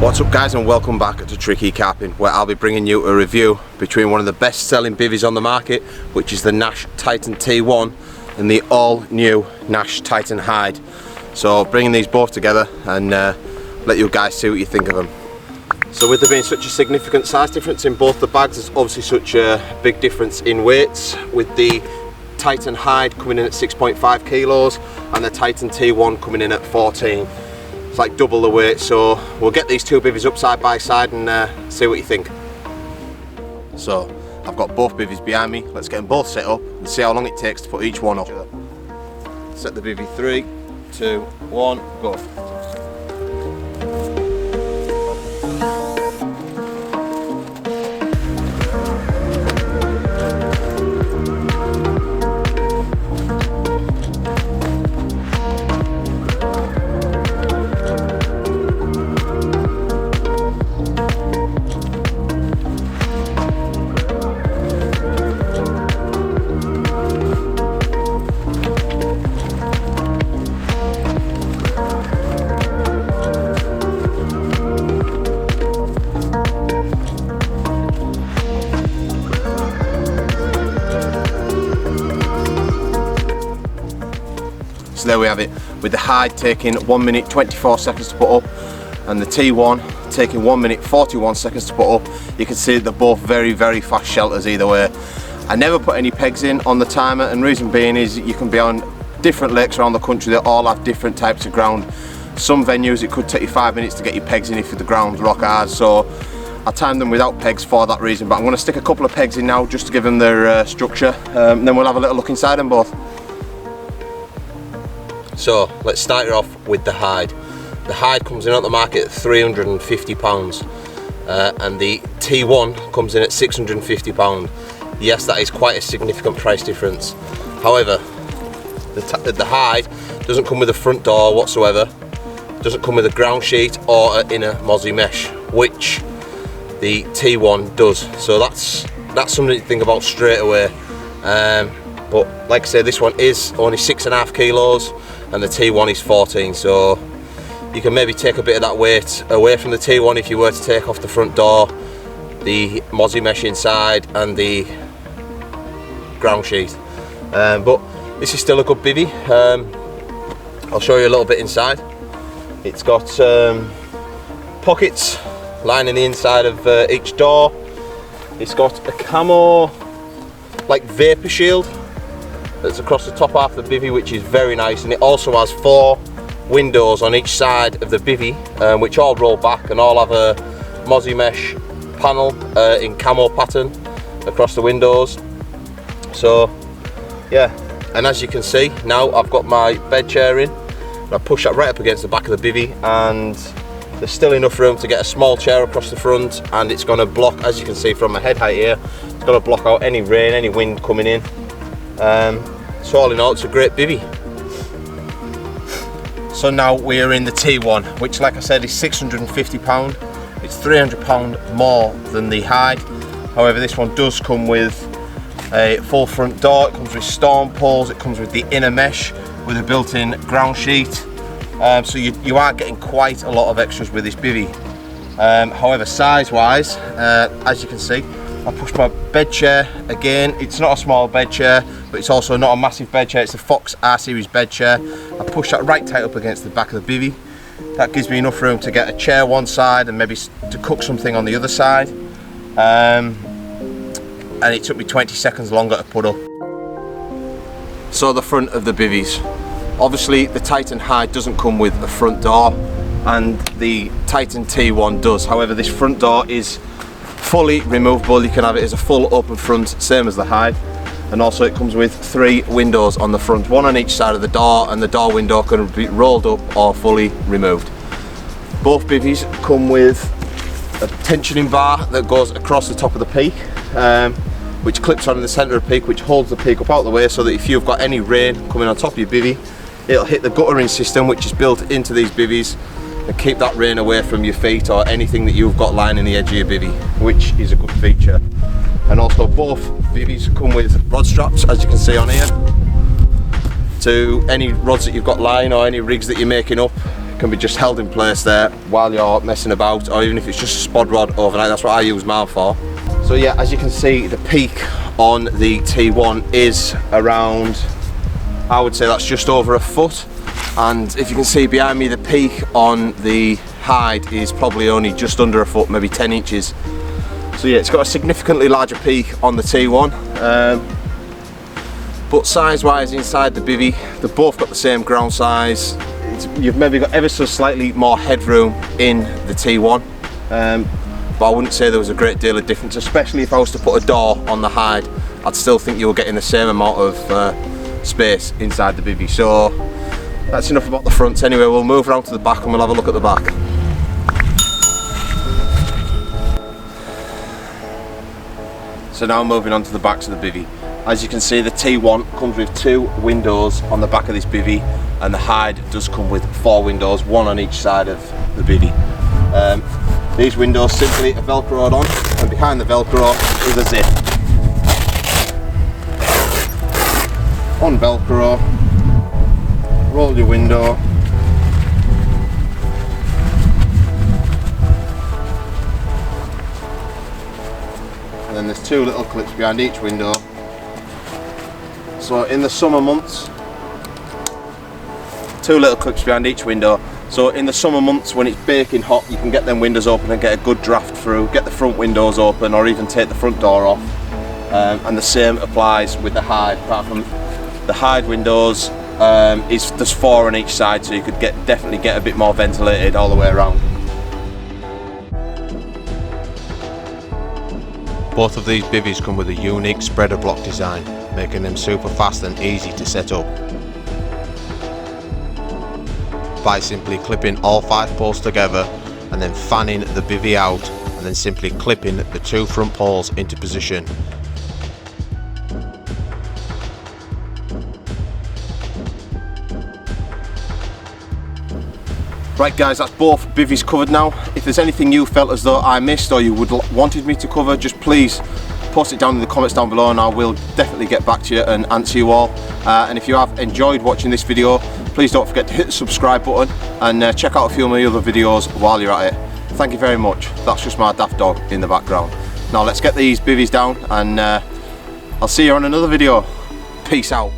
What's up guys, and welcome back to Tricky Carping, where I'll be bringing you a review between one of the best selling bivvies on the market, which is the NASH TITAN T1 and the all new NASH TITAN Hide. So bringing these both together and let you guys see what you think of them. So with there being such a significant size difference in both the bags, there's obviously such a big difference in weights, with the TITAN Hide coming in at 6.5 kilos and the TITAN T1 coming in at 14. It's like double the weight, so we'll get these two bivvies up side by side and see what you think. So I've got both bivvies behind me. Let's get them both set up and see how long it takes to put each one up. Set the bivvy, 3, 2, 1, go. So there we have it, with the Hide taking 1 minute 24 seconds to put up and the T1 taking 1 minute 41 seconds to put up. You can see they're both very fast shelters either way. I never put any pegs in on the timer, and reason being is you can be on different lakes around the country that all have different types of ground. Some venues it could take you 5 minutes to get your pegs in if the ground's rock hard, so I timed them without pegs for that reason, but I'm going to stick a couple of pegs in now just to give them their structure, and then we'll have a little look inside them both. So let's start it off with the Hide. The Hide comes in on the market at £350 and the T1 comes in at £650. Yes, that is quite a significant price difference. However, the Hide doesn't come with a front door whatsoever, doesn't come with a ground sheet or an inner mozzie mesh, which the T1 does. So that's something to think about straight away. But like I say, this one is only 6.5 kilos and the T1 is 14, so you can maybe take a bit of that weight away from the T1 if you were to take off the front door, the mozzie mesh inside and the ground sheet. But this is still a good bivvy. I'll show you a little bit inside. It's got pockets lining the inside of each door. It's got a camo like vapor shield that's across the top half of the bivvy, which is very nice, and it also has 4 windows on each side of the bivvy, which all roll back and all have a mozzie mesh panel in camo pattern across the windows. So yeah, and as you can see now, I've got my bed chair in and I push that right up against the back of the bivvy, and there's still enough room to get a small chair across the front, and it's going to block, as you can see from my head height here, it's going to block out any rain, any wind coming in. So all in all, it's a great bivvy. So now we are in the T1, which like I said is £650. It's £300 more than the Hide. However, this one does come with a full front door, it comes with storm poles, it comes with the inner mesh with a built-in ground sheet. So you are getting quite a lot of extras with this bivvy. However, size wise, as you can see, I push my bed chair again. It's not a small bed chair, but it's also not a massive bed chair. It's the Fox R Series bed chair. I push that right tight up against the back of the bivvy. That gives me enough room to get a chair one side and maybe to cook something on the other side. And it took me 20 seconds longer to put up. So the front of the bivvies. Obviously the TITAN Hide doesn't come with a front door, and the TITAN T1 does. However, this front door is fully removable. You can have it as a full open front, same as the Hide, and also it comes with 3 windows on the front, 1 on each side of the door, and the door window can be rolled up or fully removed. Both bivvies come with a tensioning bar that goes across the top of the peak, which clips on in the centre of the peak, which holds the peak up out of the way, so that if you've got any rain coming on top of your bivvy, it'll hit the guttering system which is built into these bivvies and keep that rain away from your feet or anything that you've got lining the edge of your bivvy, which is a good feature. And also both bivvies come with rod straps, as you can see on here, to any rods that you've got lying or any rigs that you're making up. can be just held in place there while you're messing about, or even if it's just a spod rod overnight. That's what I use mine for. So yeah, as you can see, the peak on the T1 is around, I would say that's just over a foot. And if you can see behind me, the peak on the hide is probably only just under a foot, maybe 10 inches. So yeah, it's got a significantly larger peak on the T1. But size-wise inside the bivvy, they've both got the same ground size. You've maybe got ever so slightly more headroom in the T1. But I wouldn't say there was a great deal of difference, especially if I was to put a door on the hide. I'd still think you were getting the same amount of space inside the bivvy. So that's enough about the fronts anyway. We'll move around to the back and we'll have a look at the back. So now moving on to the backs of the bivvy. As you can see, the T1 comes with 2 windows on the back of this bivvy, and the hide does come with 4 windows, 1 on each side of the bivvy. These windows simply are velcroed on, and behind the velcro is a zip. On velcro, roll your window, and then there's 2 little clips behind each window. So in the summer months, 2 little clips behind each window. So in the summer months when it's baking hot, you can get them windows open and get a good draft through, get the front windows open, or even take the front door off. And the same applies with the hide. Apart from the hide windows, there's 4 on each side, so you could definitely get a bit more ventilated all the way around. Both of these bivvies come with a unique spreader block design, making them super fast and easy to set up. By simply clipping all 5 poles together and then fanning the bivvy out, and then simply clipping the 2 front poles into position. Right guys, that's both bivvies covered now. If there's anything you felt as though I missed or you wanted me to cover, just please post it down in the comments down below and I will definitely get back to you and answer you all. And if you have enjoyed watching this video, please don't forget to hit the subscribe button and check out a few of my other videos while you're at it. Thank you very much. That's just my daft dog in the background. Now let's get these bivvies down, and I'll see you on another video. Peace out.